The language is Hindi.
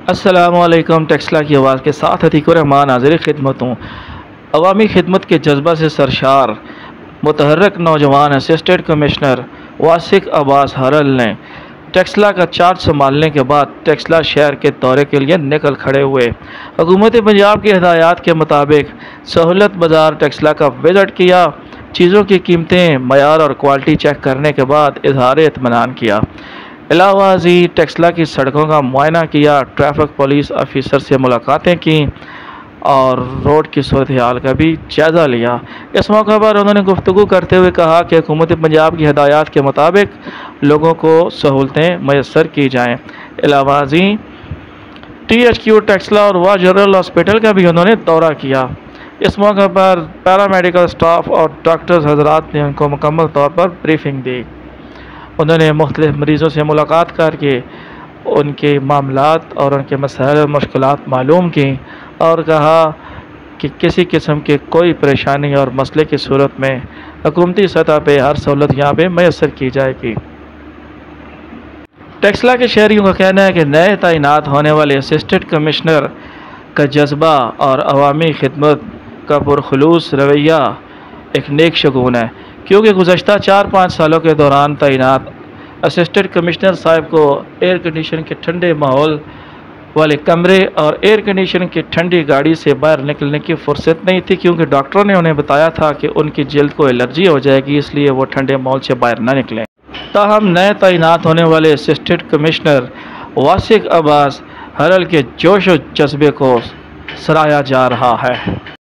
अस्सलामुअलैकुम। टेक्सला की आवाज़ के साथ अतीकुर रहमान हाज़िर खिदमत हूँ। अवामी खिदमत के जज्बा से सरशार मुतहर्रिक नौजवान असिस्टेंट कमिश्नर वासिक अब्बास हरल ने टेक्सला का चार्ज संभालने के बाद टेक्सला शहर के दौरे के लिए निकल खड़े हुए। हुकूमत पंजाब की हिदायत के मुताबिक सहूलत बाज़ार टेक्सला का विज़िट किया, चीज़ों की कीमतें, मयार और क्वालिटी चेक करने के बाद इजहार इत्मीनान किया। इलाहाबादी टेक्सला की सड़कों का मुआयना किया, ट्रैफिक पुलिस ऑफिसर से मुलाकातें की और रोड की सूरत हाल का भी जायज़ा लिया। इस मौके पर उन्होंने गुफ्तगू करते हुए कहा कि हुकूमत पंजाब की हिदायत के मुताबिक लोगों को सहूलतें मैसर की जाएँ। इलाहाबादी THQ टेक्सला और वाह जनरल हॉस्पिटल का भी उन्होंने दौरा किया। इस मौके पर पैरामेडिकल स्टाफ और डॉक्टर्स हजरात ने उनको मुकम्मल तौर पर ब्रीफिंग दी। उन्होंने मुख्तलिफ मरीज़ों से मुलाकात करके उनके मामलात और उनके मसाइल और मुश्किलात मालूम की और कहा कि किसी किस्म की कोई परेशानी और मसले की सूरत में हुकूमती सतह पे हर सहूलत यहाँ पे मैसर की जाएगी। टेक्सला के शहरियों का कहना है कि नए तैनात होने वाले असिस्टेंट कमिश्नर का जज्बा और अवामी खिदमत का पुरखुलूस रवैया एक नेक शगुन है, क्योंकि गुज़श्ता 4-5 सालों के दौरान तैनात असिस्टेंट कमिश्नर साहब को एयर कंडीशन के ठंडे माहौल वाले कमरे और एयर कंडीशन की ठंडी गाड़ी से बाहर निकलने की फुर्सत नहीं थी, क्योंकि डॉक्टरों ने उन्हें बताया था कि उनकी जल्द को एलर्जी हो जाएगी, इसलिए वो ठंडे माहौल से बाहर ना निकलें। ताहम नए तैनात होने वाले असिस्टेंट कमिश्नर वासिक अब्बास हरल के जोश व जज्बे को सराहा जा रहा है।